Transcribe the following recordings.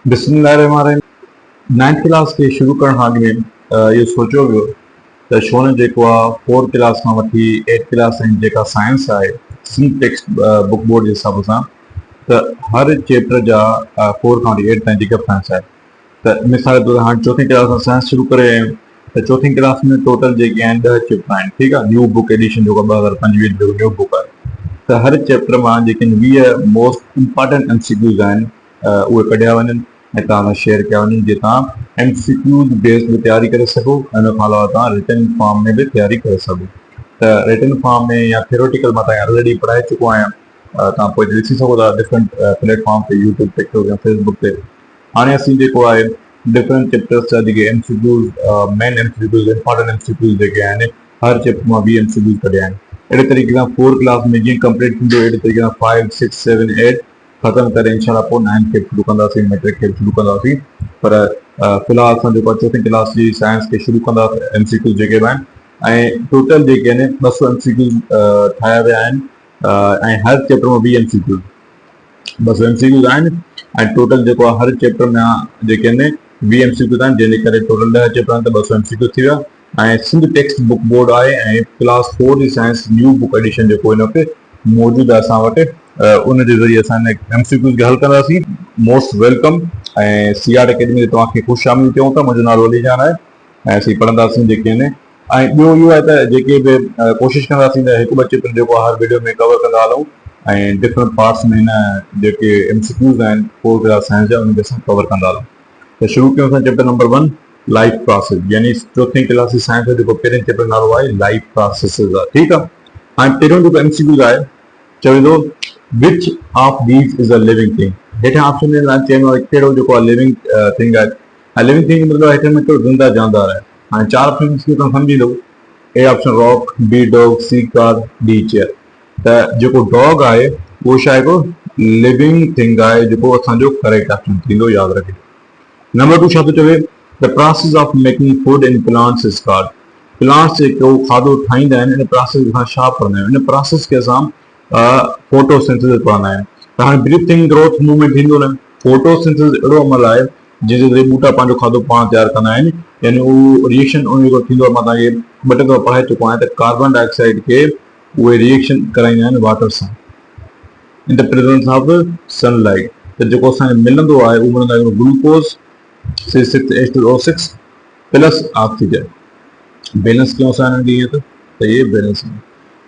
बिस्मिल्लाहिर्रहमानिर्रहीम। 9th class खे शुरू करण खां अॻु में इहो सोचियो वियो त छो न जेको आहे 4th क्लास खां वठी 8th क्लास ताईं जेका साइंस आहे सिंध टेक्स्ट बुक बोर्ड जे हिसाब सां त हर चैप्टर जा 4 खां वठी 8 ताईं जेका साइंस आहे त मिसाल जे तौर ते हाणे 4th क्लास में साइंस शुरू करे आहियूं त 4th क्लास में टोटल जेके आहिनि 10 चैप्टर आहिनि। ठीकु आहे, न्यू बुक एडिशन जेको 2025 जो न्यू बुक आहे त हर चैप्टर मां जेके 20 मोस्ट इम्पॉर्टेंट MCQs आहिनि उहे कढिया वञनि ऐं तव्हां सां शेयर कया वञनि जीअं तव्हां MCQs बेस्ड बि तयारी करे सघो ऐं उन खां अलावा तव्हां रिटन फॉर्म में बि तयारी करे सघो। त रिटन फॉर्म में या थियोरेटिकल मां तव्हां ऑलरेडी पढ़ाए चुको आहियां, तव्हां पोइ ॾिसी सघो था डिफरेंट प्लेटफॉर्म ते, यूट्यूब टिकटॉक या फेसबुक ते। हाणे असीं जेको आहे डिफरेंट चैप्टर्स जा जेके MCQs main MCQs important MCQs जेके आहिनि हर चैप्टर मां 20 MCQs कढिया आहिनि। अहिड़े तरीक़े सां 4 क्लास में जीअं कंप्लीट थींदो अहिड़े तरीक़े सां 5, 6, 7, 8 ख़तमु करे इंशाल्लाह पोइ 9 खे शुरू कंदासीं, मैट्रिक खे शुरू कंदासीं। पर फ़िलहाल असां जेको आहे 4th क्लास जी साइंस खे शुरू कंदासीं। MCQs जेके बि आहिनि ऐं टोटल जेके आहिनि 200 MCQs ठाहिया विया आहिनि ऐं हर चैप्टर में 20 MCQs 200 MCQs आहिनि ऐं टोटल जेको आहे हर चैप्टर में जेके आहिनि 20 MCQs आहिनि, जंहिंजे करे टोटल 10 चैप्टर आहिनि त 200 MCQs थी विया। ऐं सिंध टेक्स्ट बुक बोर्ड आहे ऐं क्लास 4 जी साइंस न्यू बुक एडिशन जेको हिन वक़्तु मौजूदु आहे असां वटि, उन जे ज़रिए असां हिन MCQs खे हल कंदासीं। मोस्ट वेलकम ऐं CR अकेडमी ते तव्हांखे ख़ुशि शामिल थियूं था। मुंहिंजो नालो अली जान आहे ऐं असीं पढ़ंदासीं जेके आहिनि। ऐं ॿियो इहो आहे त जेके बि कोशिशि कंदासीं त हिकु ॿ चैप्टर जेको आहे हर वीडियो में कवर कंदा हलूं ऐं डिफरेंट पार्ट्स में हिन जेके MCQs आहिनि 4th क्लास साइंस जा उनखे असां कवर कंदा हलूं। त शुरू कयूं असां चैप्टर नंबर 1 लाइफ प्रोसेस, यानी 4th क्लास जी साइंस जो जेको पहिरें चैप्टर नालो आहे लाइफ प्रोसेसिस आहे। ठीकु आहे, हाणे पहिरियों जेको MCQs आहे चवे थो which of these is a living thing. हेठां ऑप्शन में चइबो आहे कहिड़ो जेको आहे लिविंग थिंग आहे। ऐं लिविंग थिंग मतिलबु हेठि में कहिड़ो ज़िंदा जानदार आहे। हाणे 4 ऑप्शन खे तव्हां सम्झी लो। A option rock, B dog, C car, D chair. त जेको डॉग आहे उहो छा आहे को लिविंग थिंग आहे जेको असांजो करेक्ट ऑप्शन थींदो, यादि रखिजो। नंबर 2 छा थो चवे the process of making food in plants is called. Plants जेको खाधो ठाहींदा आहिनि इन प्रोसेस खे असां छा पढ़ंदा आहियूं, इन प्रोसेस खे असां फोटोसिंथेसिस पढ़ंदा आहियूं। त हाणे ब्रीथिंग ग्रोथ मूवमेंट थींदो न, फोटोसिंथेसिस अहिड़ो अमल आहे जंहिंजे ज़रिए ॿूटा पंहिंजो खाधो पाण तयारु कंदा आहिनि, यानी उहो रिएक्शन उन जेको थींदो आहे। मां तव्हांखे 2 टे दफ़ा पढ़ाए चुको आहियां त कार्बन डाइऑक्साइड खे उहे रिएक्शन कराईंदा आहिनि वाटर सां in the presence of sunlight. त जेको असांखे मिलंदो आहे उहो मिलंदो आहे glucose C6H12O6 plus oxygen. Balance क्यों असां हिननि त ये बैलेंस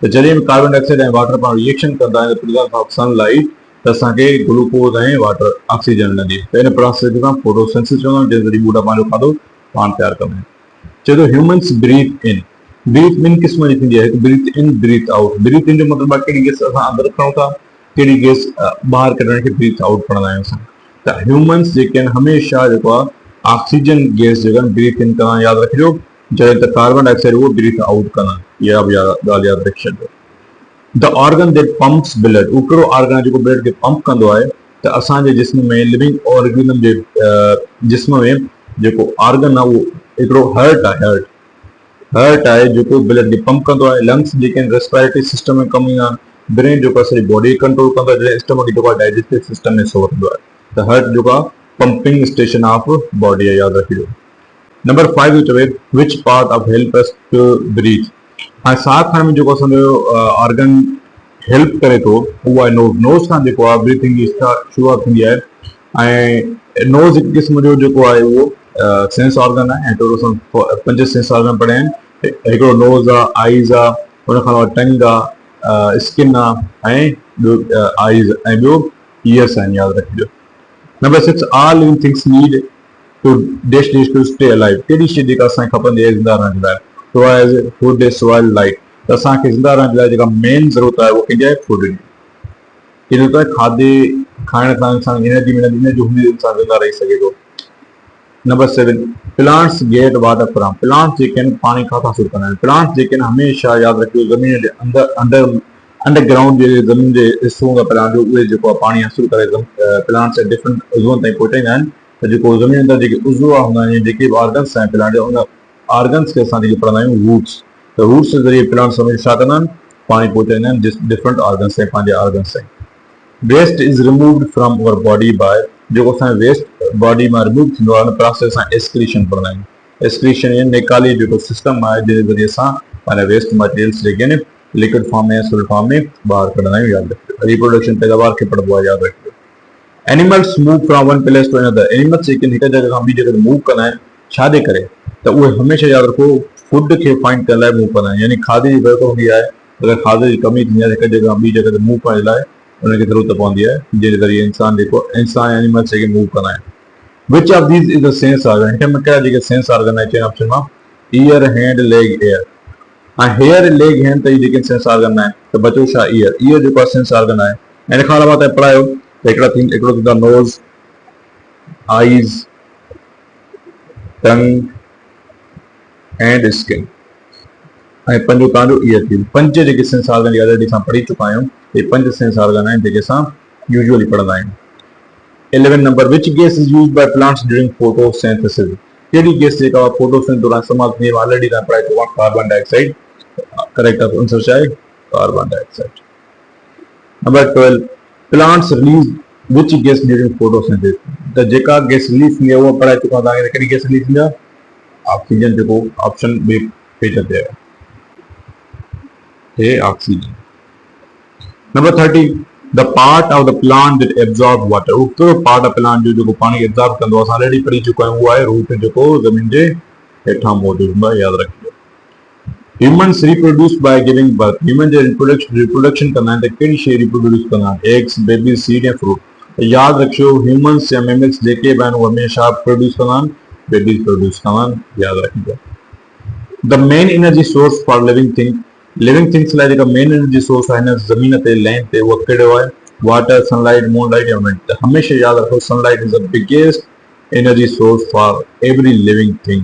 त जॾहिं कार्बन डाइऑक्साइड ऐं वाटर पाण रिएक्शन कंदा आहिनि प्रेज़ेंस ऑफ सनलाइट त असांखे ग्लूकोज ऐं वाटर ऑक्सीजन मिलंदी। त इन प्रोसेस खे असां फोटोसिंथेसिस चवंदा आहियूं, जंहिं ज़रिए ॿूटा पंहिंजो खाधो पाण तयारु कंदा आहिनि। चए थो ह्यूमन्स ब्रीथ इन। ब्रीथ ॿिनि क़िस्म जी थींदी आहे, हिकु ब्रीथ इन ब्रीथ आउट। ब्रीथ इन जो मतिलबु आहे कहिड़ी गैस असां अंदरि खणूं था, कहिड़ी गैस ॿाहिरि कढण खे ब्रीथ आउट पढ़ंदा आहियूं असां। त ह्यूमन्स जेके आहिनि हमेशह जेको आहे ऑक्सीजन गैस जेका ब्रीथ इन कंदा, यादि रखिजो, जॾहिं त कार्बन डाइऑक्साइड उहो ब्रीथ आउट कंदा। इहा बि ॻाल्हि यादि रखी छॾिजो। The organ that pumps blood, उहो कहिड़ो ऑर्गन आहे जेको ब्लड खे पंप कंदो आहे। त असांजे जिस्म में लिविंग ऑर्गेनिज्म जे जिस्म में जेको ऑर्गन आहे उहो हिकिड़ो हार्ट आहे। हार्ट आहे जेको ब्लड खे पंप कंदो आहे। लंग्स जेके आहिनि रेस्पिरेटरी सिस्टम में कमु ईंदा आहिनि। ब्रेन जेको आहे सॼी बॉडी कंट्रोल कंदो आहे, जॾहिं स्टमक जेको आहे डाइजेस्टिव सिस्टम में सो कंदो आहे। त हार्ट जेको आहे पंपिंग स्टेशन ऑफ बॉडी आहे, यादि रखिजो। नंबर 5 जो चवे which part of help us to breathe. हाणे साह खणण में जेको असांजो ऑर्गन हेल्प करे थो उहो आहे नोज़। नोज़ खां जेको आहे ब्रीथिंग जी शुरूआति थींदी आहे ऐं नोज़ हिकु क़िस्म जो जेको आहे उहो सेंस ऑर्गन आहे ऐं टोटल 5 सेंस ऑर्गन पढ़िया आहिनि। हिकिड़ो नोज़ आहे, आइज़ आहे, हुन खां अलावा टंग आहे, स्किन आहे ऐं ॿियो आइज़ ऐं ॿियो ईयर्स आहिनि, यादि रखिजो। Number 6 all living things need to dash to stay alive. कहिड़ी शइ जेका असांखे खपंदी आहे ज़िंदा रहण जे लाइ, तो as food is soil light. त असांखे ज़िंदा रहण जे लाइ जेका मेन ज़रूरत आहे उहा कंहिंजी आहे, फूड जी। इन त खाधे खाइण सां इंसान एनर्जी मिलंदी, एनर्जी हूंदी इंसान ज़िंदा रही सघे थो। Number 7 plants get water from. Plants जेके आहिनि पाणी खां शुरू कंदा आहिनि। प्लांट्स जेके आहिनि हमेशह यादि रखियो ज़मीन जे अंडरग्राउंड जे ज़मीन जे हिसो हूंदो आहे प्लांट जो, उहे जेको आहे पाणी हासिल करे प्लांट्स डिफरेंट उज़वनि ताईं पहुचाईंदा आहिनि। त जेको ज़मीन अंदरि जेके उज़वा हूंदा आहिनि, जेके बि ऑर्गन्स आहिनि प्लांट जा, उन ऑर्गन्स खे असां जेके पढ़ंदा आहियूं रूट्स। त रूट्स जे ज़रिए प्लांट्स हमेशह छा कंदा आहिनि, पाणी पहुचाईंदा आहिनि डिफरेंट ऑर्गन्स ताईं, पंहिंजे ऑर्गन्स ताईं। Waste is removed from our body by जेको असां वेस्ट बॉडी मां रिमूव थींदो आहे उन प्रोसेस असां एक्सक्रीशन पढ़ंदा आहियूं। एक्सक्रीशन यानी निकाली जेको सिस्टम आहे जंहिं ज़रिए असां पंहिंजा वेस्ट मटेरियल्स जेके आहिनि लिक्विड फॉर्म में सॉलिड फॉर्म में ॿाहिरि कढंदा आहियूं। यादि रखियो रिप्रोडक्शन पैदावार खे पढ़बो आहे। यादि रखियो animals move from one place to another. Animals जेके हिकु जॻह खां ॿी जॻह मूव कंदा आहिनि छाजे करे त उहे हमेशह यादि रखो फूड खे फाइंड करण लाइ मूव कंदा आहिनि। यानी खाधे जी ज़रूरत हूंदी आहे अगरि खाधे जी कमी थींदी आहे हिकु जॻह खां ॿी जॻह ते मूव करण लाइ उनखे ज़रूरत पवंदी आहे जंहिंजे ज़रिए इंसान एनिमल्स जेके मूव कंदा आहिनि। Which of these is the sense organ. हिन में कहिड़ा जेके सेंस ऑर्गन आहे चइनि ऑप्शन मां ईयर हैंड लेग एयर। ऐं हेयर लेग हैंड त इहे जेके सेंस ऑर्गन आहिनि त बचो छा ईयर। ईयर जेको आहे सेंस ऑर्गन आहे। ऐं हिन खां अलावा तव्हां पढ़ायो त हिकिड़ो थींदो आहे nose eyes tongue and skin ऐं पंजो तव्हांजो ईयर थी। पंज जेके सेंस ऑर्गन जी ऑलरेडी असां पढ़ी चुका आहियूं। इहे पंज सेंस ऑर्गन आहिनि जेके असां यूजुअली पढ़ंदा आहियूं। 11 number which gas is used by plants during photosynthesis. कहिड़ी गैस जेका फोटोसिंथेसिस दौरान इस्तेमाल थींदी आहे ऑलरेडी तव्हां पढ़ाए चुका कार्बन डाइऑक्साइड। करेक्ट आंसर छा आहे carbon dioxide. Number 12 plants release which gas during photosynthesis. त जेका गैस रिलीज थींदी आहे उहा पढ़ाए चुका आहियूं तव्हांखे। कहिड़ी गैस रिलीज थींदी आहे ऑक्सीजन जेको ऑप्शन ॿिए पेज ते आहे oxygen. Number 30 the part of the plant that absorb water. उहो कहिड़ो पार्ट ऑफ प्लांट जो जेको पाणी एब्जॉर्ब कंदो आहे असां ऑलरेडी पढ़ी चुका आहियूं। उहो आहे रूट जेको ज़मीन जे हेठां मौजूदु हूंदो आहे। यादि रखिजो humans reproduce by giving birth. Human J reproduction कंदा आहिनि त कहिड़ी शइ रिप्रोड्यूस कंदा आहिनि एग्स बेबी सीड या फ्रूट। यादि रखियो ह्यूमन्स या मेमल्स जेके बि आहिनि उहे हमेशह प्रोड्यूस कंदा आहिनि बेबीज प्रोड्यूस कंदा आहिनि। यादि रखिजो the main energy source for living thing. Living things लाइ जेका मेन एनर्जी सोर्स आहे हिन ज़मीन ते लैंड ते उहो कहिड़ो आहे वाटर सनलाइट मूनलाइट या विंड। त हमेशह यादि रखो sunlight is the biggest energy source for every living thing.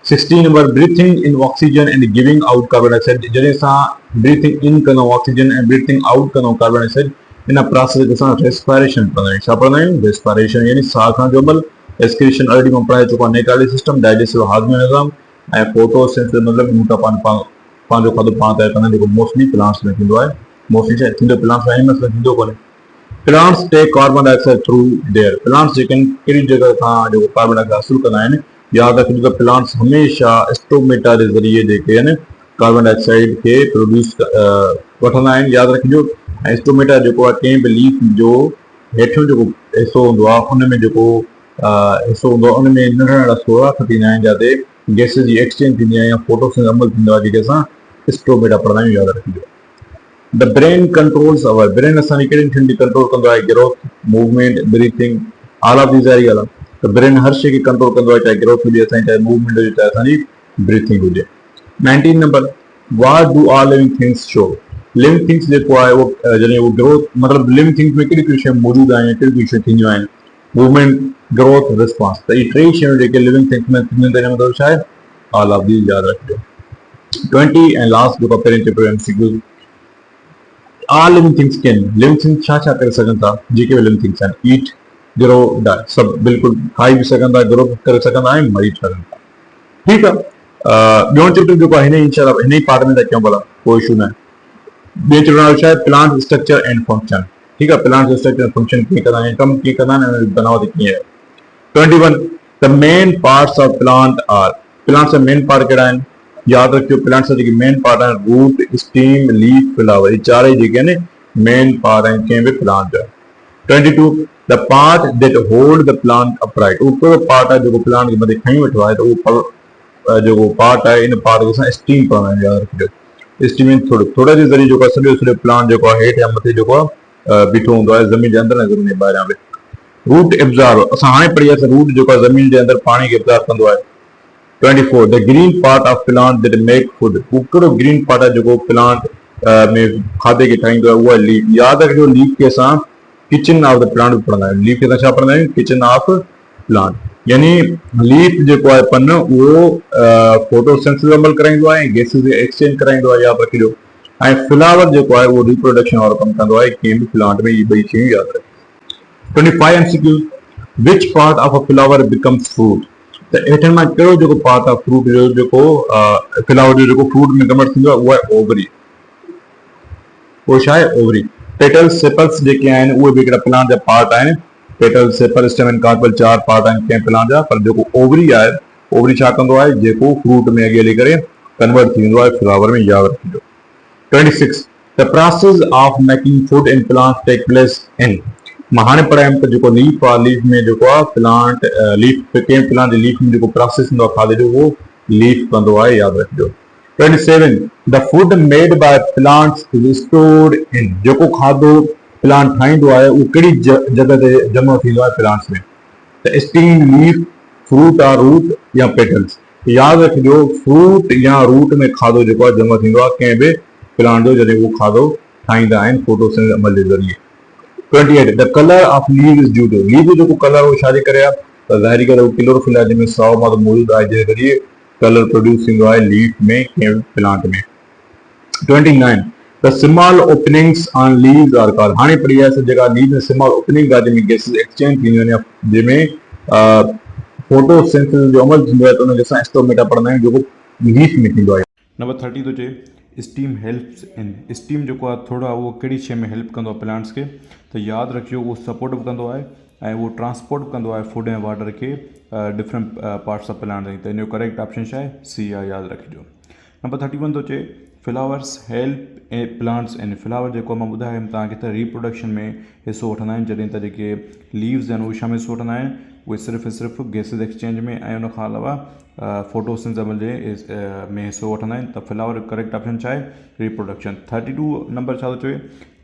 16 number breathing in oxygen and giving out carbon dioxide. जॾहिं असां ब्रीथिंग इन कंदा आहियूं ऑक्सीजन ऐं ब्रीथिंग आउट कंदा आहियूं कार्बन डाइऑक्साइड इन प्रोसेस खे असां रेस्पिरेशन पढ़ंदा आहियूं। छा पढ़ंदा आहियूं रेस्पिरेशन यानी साह खणण जो अमल। एक्सक्रीशन ऑलरेडी मां पढ़ाए चुको आहे नेटाली सिस्टम डाइजेस्टिव हाज़मे निज़ाम ऐं फोटोसिंथेसिस मतिलबु मूं त पंहिंजो खाधो पाण तयारु कंदा आहिनि जेको मोस्टली प्लांट्स में थींदो आहे। मोस्टली छा थींदो प्लांट्स में एनिमल्स में थींदो कोन्हे। Plants take carbon dioxide through their. Plants जेके आहिनि कहिड़ी जॻह खां जेको कार्बन डाइऑक्साइड हासिल कंदा आहिनि। यादि रखिजो त प्लांट्स हमेशह स्टोमेटा जे ज़रिए जेके आहिनि कार्बन डाइऑक्साइड खे प्रोड्यूस वठंदा आहिनि। यादि रखिजो ऐं स्टोमेटा जेको आहे कंहिं बि लीफ जो हेठियों जेको हिसो हूंदो आहे उन में जेको हिसो हूंदो आहे उन में नंढा नंढा सोराख थींदा आहिनि जिते गैसिस जी एक्सचेंज थींदी आहे या फोटोसिंथेसिस अमल थींदो आहे जेके असां स्टोमेटा पढ़ंदा आहियूं। यादि रखिजो the brain controls our. Brain असांजी कहिड़ी शयुनि खे कंट्रोल कंदो आहे growth movement breathing all of these are equal. त ब्रेन हर शइ खे कंट्रोल कंदो आहे चाहे ग्रोथ हुजे असांजी चाहे मूवमेंट हुजे चाहे असांजी ब्रीथिंग हुजे। 19 number what do all living things show. Living things जेको आहे उहो जॾहिं उहो ग्रोथ मतिलबु लिविंग थिंग्स में कहिड़ी कहिड़ी शयूं मौजूदु आहिनि कहिड़ी कहिड़ी शयूं थींदियूं आहिनि मूवमेंट ग्रोथ रिस्पॉन्स। त इहे टे शयूं जेके लिविंग थिंग्स में थींदियूं आहिनि मतिलबु छा आहे ऑल ऑफ दीज़। यादि रखिजो 20 ऐं लास्ट जेको पहिरें chapter MCQ all living things can. Living things छा छा करे सघनि था जेके बि लिविंग थिंग्स आहिनि ईट ग्रो डाई सभु बिल्कुलु खाई बि सघनि था ग्रो करे सघंदा ऐं मरी सघनि था। ठीकु आहे ॿियों चैप्टर जेको आहे हिन ई पार्ट में था कयूं भला कोई इशू न आहे। ॿियो चैप्टर छा आहे प्लांट स्ट्रक्चर एंड फंक्शन। ठीकु आहे प्लांट स्ट्रक्चर एंड फंक्शन कीअं कंदा आहिनि कमु कीअं कंदा आहिनि बनावट कीअं आहे। 21 the main parts of plant are. Plants जा मेन पार्ट कहिड़ा आहिनि। यादि रखियो प्लांट्स जा जेके मेन पार्ट आहिनि रूट स्टीम लीफ फ्लावर इहे चारई जेके आहिनि मेन पार्ट आहिनि कंहिं बि प्लांट जा। 22 the part that hold the plant upright. उहो कहिड़ो पार्ट आहे जेको प्लांट खे मथे खणी वेठो आहे त उहो जेको पार्ट आहे इन पार्ट खे असां स्टीम पढ़ंदा आहियूं। यादि रखिजो स्टीम थोरे जे ज़रिए जेको आहे सॼो प्लांट जेको आहे हेठि या मथे जेको आहे बीठो हूंदो आहे ज़मीन जे अंदरि ऐं ज़मीन जे ॿाहिरियां बि। रूट एब्जॉर्ब असां हाणे पढ़ी आहे रूट जेको आहे ज़मीन जे अंदरि पाणी खे एब्जॉर्ब कंदो आहे। 24 the green part of plant that make food. उहो कहिड़ो ग्रीन पार्ट आहे जेको प्लांट में खाधे खे ठाहींदो आहे उहा लीफ। यादि रखिजो लीफ खे असां किचन ऑफ द प्लांट बि पढ़ंदा आहियूं। लीफ खे असां छा पढ़ंदा आहियूं किचन ऑफ प्लांट यानी लीफ जेको आहे पन उहो फोटोसिंथेसिस अमल कराईंदो आहे ऐं गैसिस खे एक्सचेंज कराईंदो आहे। यादि रखिजो ऐं फ्लावर जेको आहे उहो रिप्रोडक्शन वारो कमु कंदो आहे कंहिं बि प्लांट में इहे ॿई शयूं यादि रखिजो। 25 MCQ which part of a flower becomes fruit. त हेठनि मां कहिड़ो जेको पार्ट आहे फ्रूट जो जेको फ्लावर जो जेको फ्रूट में कन्वर्ट थींदो आहे उहा आहे ओवरी। उहो छा आहे ओवरी। पेटल्स सेपल्स जेके आहिनि उहे बि हिकिड़ा प्लांट जा पार्ट आहिनि। Petal sepal stem and carpel 4 part आहिनि कंहिं प्लांट जा, पर जेको ओवरी आहे, ओवरी छा कंदो आहे, जेको फ्रूट में अॻे हली करे कन्वर्ट थी वेंदो आहे फ्लावर में, यादि रखिजो। 26 the process of making food in plant take place in. मां हाणे पढ़ायमि त जेको लीफ आहे, लीफ में जेको आहे प्लांट लीफ कंहिं प्लांट जी लीफ में जेको प्रोसेस थींदो आहे खाधे जो, उहो लीफ कंदो आहे, यादि रखिजो। 27 the food made by plants is stored in. जेको खाधो प्लांट ठाहींदो आहे उहो कहिड़ी जॻह ते जमा थींदो आहे प्लांट्स में, त stem, leaf, fruit or root या पेटल्स। यादि रखिजो फ्रूट या रूट में खाधो जेको आहे जमा थींदो आहे कंहिं बि प्लांट जो जॾहिं उहो खाधो ठाहींदा आहिनि फोटोसिंथेसिस अमल जे ज़रिए। 28 the colour of leave is due to. Leave जो जेको कलर उहो छाजे करे आहे, त ज़ाहिरी करे उहो क्लोरोफिल आहे जंहिंमें साओ मादो मौजूदु आहे, जंहिं ज़रिए कलर प्रोड्यूस थींदो आहे लीफ में कंहिं प्लांट में। 29 the small openings on leaves are called. हाणे पढ़ी आहे जेका लीव में स्मॉल ओपनिंग आहे जंहिंमें गैसेस एक्सचेंज थींदियूं आहिनि, जंहिंमें फोटोसिंथेसिस जो अमल थींदो आहे, त उनखे असां स्टोमेटा पढ़ंदा आहियूं, जेको लीफ में थींदो आहे। नंबर 30 थो चए स्टीम हेल्प्स इन। स्टीम जेको आहे थोरो आहे उहो कहिड़ी शइ में हेल्प कंदो आहे प्लांट्स खे, त यादि रखियो उहो सपोर्ट बि कंदो आहे ऐं उहो ट्रांसपोर्ट कंदो आहे फूड ऐं वाटर खे डिफरेंट पार्ट्स ऑफ प्लांट ताईं। त हिन जो करेक्ट ऑप्शन छा आहे, सी आहे, यादि रखिजो। नंबर 31 थो चए flowers help A plants in. Flower जेको मां ॿुधायमि तव्हांखे त रिप्रोडक्शन में हिसो वठंदा आहिनि, जॾहिं त जेके लीव्स आहिनि उहे छा में हिसो वठंदा आहिनि, उहे सिर्फ़ु गैसेस एक्सचेंज में ऐं उन खां अलावा फोटोसिंथेसिस अमल जे में हिसो वठंदा आहिनि। त फ्लावर करेक्ट ऑप्शन छा आहे, रिप्रोडक्शन। 32 नंबर छा थो चए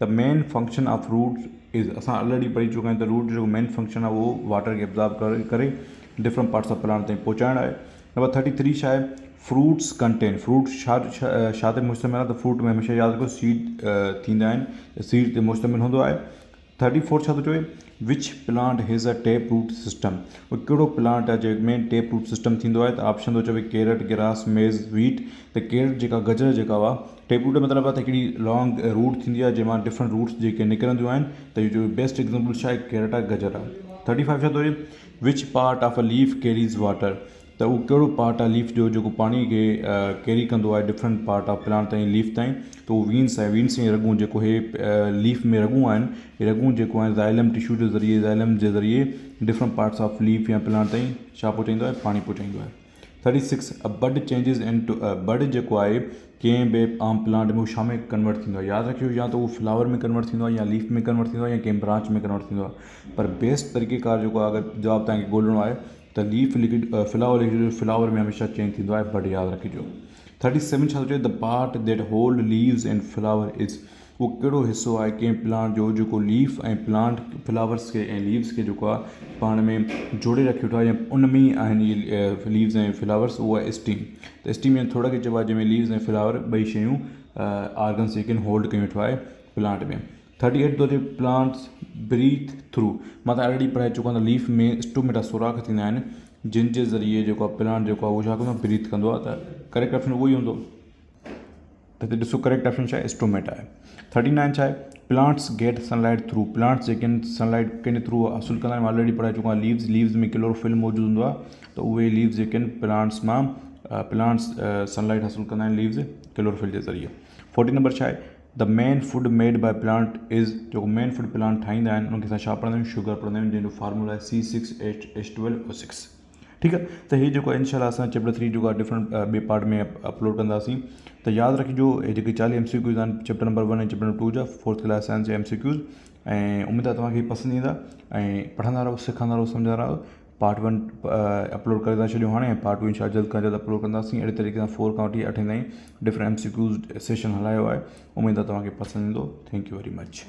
the main function of root is. असां ऑलरेडी पढ़ी चुका आहियूं त रूट जो मेन फंक्शन आहे उहो वाटर खे एब्जॉर्ब करे डिफरेंट पार्ट्स ऑफ प्लांट ताईं पहुचाइणु आहे। नंबर 33 छा आहे, फ्रूट्स कंटेन। फ्रूट छा ते मुश्तमिल आहे, त फ्रूट में हमेशह यादि रखो सीड थींदा आहिनि, सीड ते मुश्तमिल हूंदो आहे। 34 छा थो चए which plant has a tap root system. उहो कहिड़ो प्लांट आहे जंहिंमें टेप रूट सिस्टम थींदो आहे, त ऑप्शन थो चवे कैरेट, ग्रास, मेज़, वीट। त कैरेट जेका गजर जेका हुआ, टेप रूट जो मतिलबु आहे त हिकिड़ी लॉन्ग रूट थींदी आहे जंहिंमां डिफरेंट रूट्स जेके निकिरंदियूं आहिनि, त इहो जो बेस्ट एग्जाम्पल छा आहे, कैरेट आहे, गजर आहे। 35 छा थो चए विच part of a leaf Carey's water. त उहो कहिड़ो पार्ट आहे लीफ जो जेको पाणी खे कैरी कंदो आहे डिफरेंट पार्ट ऑफ प्लांट ताईं, लीफ ताईं, त उहो वीन्स आहे। वीन्स जी रगूं जेको हे लीफ में रगूं आहिनि, हे रगूं जेको आहे ज़ाइलम टिश्यू जे ज़रिए, ज़ाइलम जे ज़रिए डिफरेंट पार्ट्स ऑफ लीफ या प्लांट ताईं छा पहुचाईंदो आहे, पाणी पहुचाईंदो आहे। 36 अ बड चेंजिस इन टू बड जेको आहे कंहिं बि आम प्लांट में उहो छा में कन्वर्ट थींदो आहे, यादि रखियो या त उहो फ्लावर में कन्वर्ट थींदो आहे या लीफ में कन्वर्ट थींदो आहे या कंहिं ब्रांच में कन्वर्ट थींदो आहे। पर बेस्ट तरीक़ेकार जेको आहे अगरि जवाबु तव्हांखे ॻोल्हणो आहे त leaf liquid flower liquid, flower में हमेशह चेंज थींदो आहे, बड यादि रखिजो। 37 छा थो चए the part that hold leaves and flower is. उहो कहिड़ो हिसो आहे कंहिं प्लांट जो जेको लीफ ऐं प्लांट फ्लावर्स खे ऐं लीव्स खे जेको आहे पाण में जोड़े रखियो वेठो आहे, या उन में ई आहिनि इहे लीव्स ऐं फ्लावर्स, उहो आहे स्टीम। त स्टीम या थोरा खे चइबो आहे जंहिंमें लीव्स ऐं फ्लावर ॿई शयूं आर्गन्स जेके आहिनि होल्ड कयूं वेठो आहे प्लांट में। 38 थो चए प्लांट्स ब्रीथ थ्रू। मां त ऑलरेडी पढ़ाए चुको आहियां त लीफ में स्टोमेटा सुराख थींदा आहिनि, जिन जे ज़रिए जेको आहे प्लांट जेको आहे उहो छा कंदो आहे, ब्रीथ कंदो आहे। त करेक्ट ऑप्शन उहो ई हूंदो, त हिते ॾिसो करेक्ट ऑप्शन छा आहे, स्टोमेटा आहे। 39 छा आहे plants get sunlight through. Plants जेके आहिनि सनलाइट कंहिंजे थ्रू हासिलु कंदा आहिनि, मां ऑलरेडी पढ़ाए चुको आहियां लीव्स में क्लोरोफिल मौजूदु हूंदो आहे, त उहे लीव्स जेके आहिनि प्लांट्स मां प्लांट्स सनलाइट हासिलु कंदा आहिनि लीव्स क्लोरोफिल जे ज़रिए। 40 नंबर छा आहे the main food made by plant is. जेको मेन फूड प्लांट ठाहींदा आहिनि उनखे असां छा पढ़ंदा आहियूं, शुगर पढ़ंदा आहियूं, जंहिंजो फार्मूला आहे C6H12O6। ठीकु आहे, त हीअ जेको आहे इंशाल्लाह असां चैप्टर 3 जेको आहे डिफरेंट ॿिए पार्ट में अपलोड कंदासीं। त यादि रखिजो हे जेके 40 MCQs आहिनि चैप्टर नंबर 1 ऐं चैप्टर नंबर 2 जा 4th क्लास साइंस जा MCQs, ऐं उमेदु आहे तव्हांखे पसंदि ईंदा ऐं पढ़ंदा रहो, सिखंदा रहो, सम्झंदा रहो। पार्ट 1 अपलोड करे था छॾियूं हाणे, ऐं पार्ट 2 इंशाल्लाह जल्द खां जल्द अपलोड कंदासीं। अहिड़े तरीक़े सां 4 खां वठी 8 ताईं डिफरेंट MCQs सेशन हलायो आहे, उमेदु आहे तव्हांखे पसंदि ईंदो। Thank you very much.